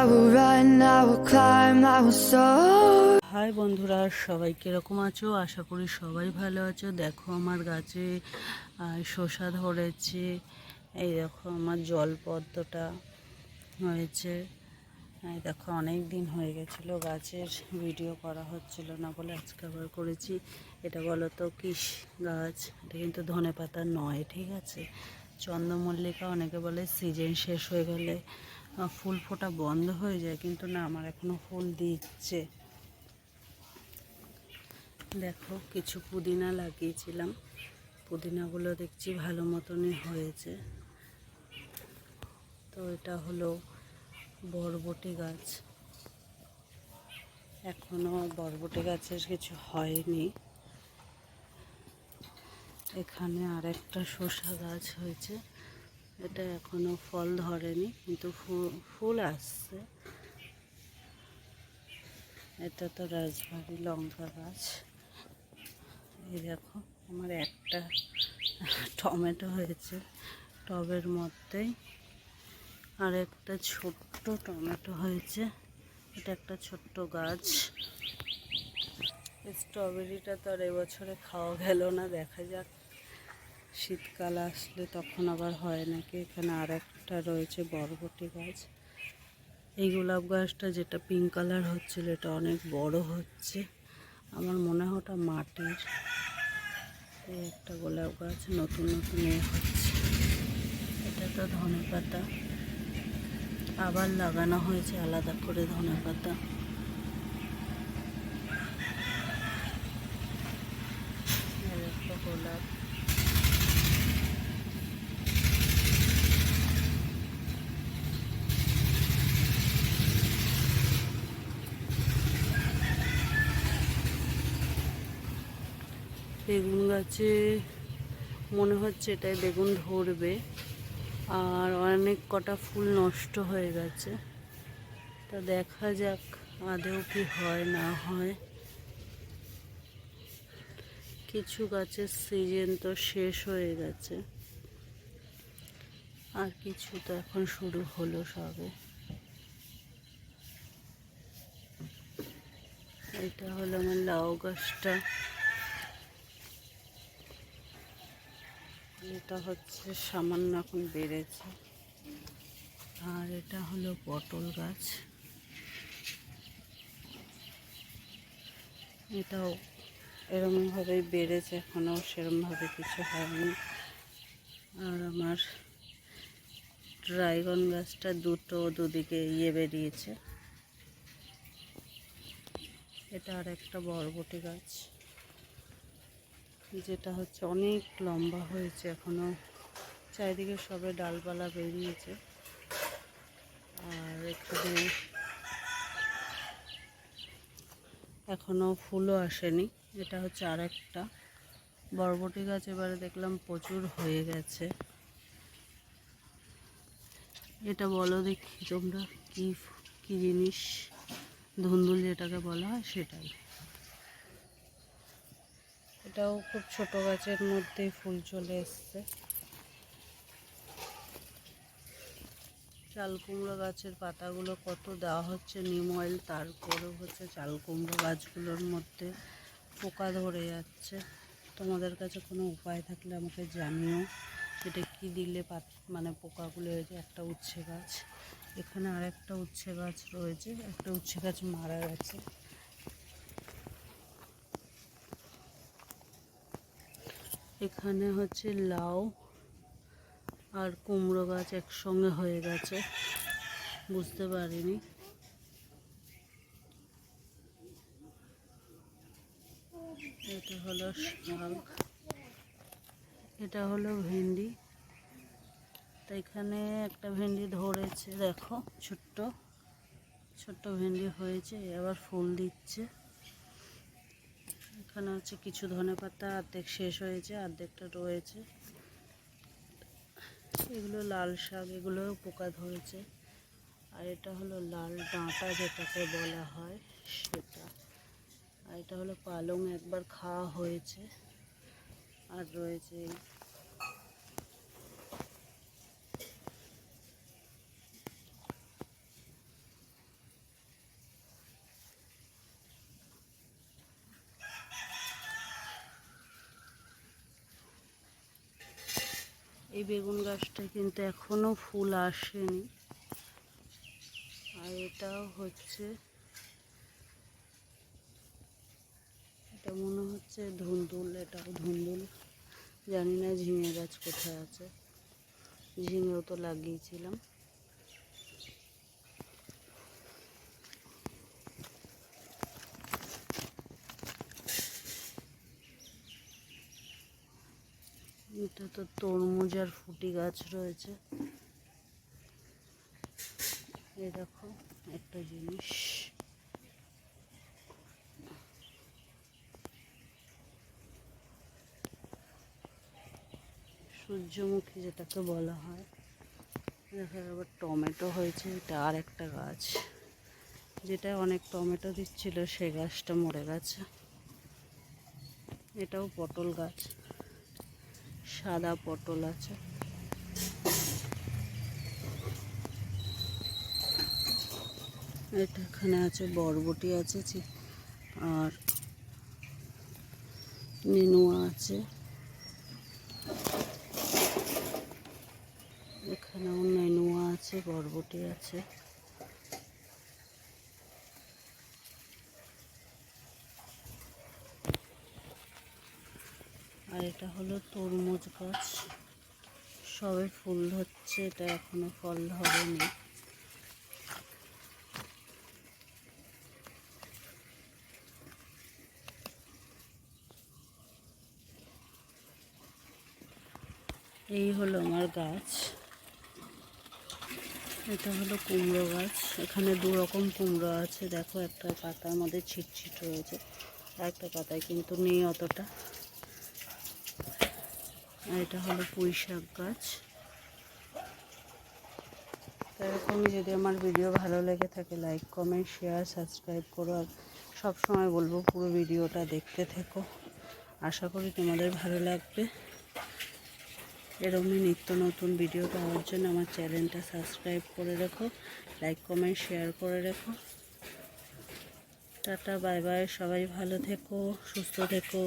will run, I will climb, I will soar. Hi বন্ধুরা, সবাই কীরকম আছো? আশা করি সবাই ভালো আছো। দেখো আমার গাছে শসা ধরেছে। এই দেখো আমার জলপদ্মটা হয়েছে। এই দেখো অনেক দিন হয়ে গেছিলো গাছের ভিডিও করা হচ্ছিল না বলে আজকে আবার করেছি। এটা বলো তো কিস গাছ? এটা কিন্তু ধনেপাতা নয়, ঠিক আছে। চন্দ্রমল্লিকা অনেকে বলে সিজন শেষ হয়ে গেলে ফুল ফোটা বন্ধ হয়ে যায়, কিন্তু না, আমার এখনো ফুল দিচ্ছে। দেখো কিছু পুদিনা লাগিয়েছিলাম, পুদিনাগুলো দেখছি ভালো মতনই হয়েছে। তো এটা হলো বরবটি গাছ, এখনো বরবটি গাছের কিছু হয়নি। এখানে আরেকটা শসা গাছ হয়েছে, এটা এখনো ফল ধরেনি কিন্তু ফুল আসছে। এটা তো রাজবাড়ি লঙ্কা গাছ। এই দেখো আমার একটা টমেটো হয়েছে টবের মধ্যেই, আর একটা ছোট্ট টমেটো হয়েছে। এটা একটা ছোট্ট গাছ। স্ট্রবেরিটা তো আর এবছরে খাওয়া গেল না, দেখা যাক শীতকাল আসলে তখন আবার হয় নাকি। এখানে আর একটা রয়েছে বরবটি গাছ। এই গোলাপ গাছটা যেটা পিঙ্ক কালার হচ্ছিল, এটা অনেক বড় হচ্ছে। আমার মনে হয় ওটা মাটির। এই একটা গোলাপ গাছ নতুন নতুন হচ্ছে। এটা তো ধনেপাতা, আবার লাগানো হয়েছে আলাদা করে ধনেপাতা। একটা গোলাপ, বেগুন গাছে মনে হচ্ছে এটাই বেগুন ধরবে, আর অনেক কটা ফুল নষ্ট হয়ে গেছে। তা দেখা যাক আদৌ কি হয় না হয়। কিছু গাছের সিজন তো শেষ হয়ে গেছে, আর কিছু তো এখন শুরু হলো সবে। এটা হলো আমার লাউ গাছটা, এটা হচ্ছে সামান্য এখন বেড়েছে। আর এটা হলো পটল গাছ, এটাও এরকমভাবেই বেড়েছে, এখনও সেরকমভাবে কিছু হয়নি। আর আমার ড্রাগন গাছটা দুদিকে বেরিয়েছে। এটা আর একটা বরবটি গাছ, যেটা হচ্ছে অনেক লম্বা হয়েছে, এখনও চারিদিকে সবে ডালপালা বেরিয়েছে। আর এখানে এখনও ফুলও আসেনি। এটা হচ্ছে আর একটা বরবটি গাছ, এবারে দেখলাম প্রচুর হয়ে গেছে। এটা বলো দেখি তোমরা কি কি জিনিস? ধুন্দুল যেটাকে বলা হয় সেটাই। এটাও খুব ছোট গাছের মধ্যে ফুল চলে এসছে। চাল কুমড়ো গাছের পাতাগুলো কত দেওয়া হচ্ছে নিম অয়েল, তারপরেও হচ্ছে চাল কুমড়ো গাছগুলোর মধ্যে পোকা ধরে যাচ্ছে। তোমাদের কাছে কোনো উপায় থাকলে আমাকে জানিও, এটা কি দিলে মানে পোকাগুলো হয়েছে। একটা উচ্ছে গাছ, এখানে আর একটা উচ্ছে গাছ রয়েছে, একটা উচ্ছে গাছ মারা গেছে। এখানে হচ্ছে লাউ আর কুমড়ো গাছ একসঙ্গে হয়ে গেছে, বুঝতে পারিনি। এটা হলো শাক, এটা হলো ভেন্ডি। তো এখানে একটা ভেন্ডি ধরেছে, দেখো ছোট্ট ছোট্ট ভেন্ডি হয়েছে, আবার ফুল দিচ্ছে। এখানে হচ্ছে কিছু ধনেপাতা অর্ধেক শেষ হয়েছে, অর্ধেকটা রয়েছে। এগুলো লাল শাক, এগুলোও পোকা ধরেছে। আর এটা হলো লাল ডাঁটা যেটাকে বলা হয় সেটা। আর এটা হলো পালং, একবার খাওয়া হয়েছে। আর রয়েছে এই বেগুন গাছটা কিন্তু এখনো ফুল আসেনি। আর এটাও হচ্ছে, এটা মনে হচ্ছে ধুন্দুল, এটাও ধুন্দুল। জানি না ঝিঙে গাছ কোথায় আছে, ঝিঙেও তো লাগিয়েছিলাম। এটা তো তরমুজ আর ফুটি গাছ রয়েছে। এই দেখো একটা জিনিস, সূর্যমুখী যেটাকে বলা হয়। দেখো আবার টমেটো হয়েছে। এটা আর একটা গাছ, যেটা অনেক টমেটো দিচ্ছিল, সে গাছটা মরে গেছে। এটাও পটল গাছ, সাদা পটল আছে। এটা এখানে আছে বরবটি আছে, আর নেনুয়া আছে। এখানেও নেনুয়া আছে, বরবটি আছে। আর এটা হলো তরমুজ গাছ, সবে ফুল ধরছে, এটা এখনো ফল ধরেনি। এই হলো আমার গাছ। এটা হলো কুমড়ো গাছ। এখানে দু রকম কুমড়ো আছে, দেখো একটা পাতার মধ্যে ছিটছিট রয়েছে, আর একটা পাতায় কিন্তু নেই অতটা। আর এটা হলো পুঁই শাক গাছ। এরকমই যদি আমার ভিডিও ভালো লেগে থাকে, লাইক কমেন্ট শেয়ার সাবস্ক্রাইব করো। আর সবসময় বলবো পুরো ভিডিওটা দেখতে থেকো, আশা করি তোমাদের ভালো লাগবে। এরকমই নিত্য নতুন ভিডিও পাওয়ার জন্য আমার চ্যানেলটা সাবস্ক্রাইব করে রেখো, লাইক কমেন্ট শেয়ার করে রেখো। টাটা বাই বাই, সবাই ভালো থেকো, সুস্থ থেকো।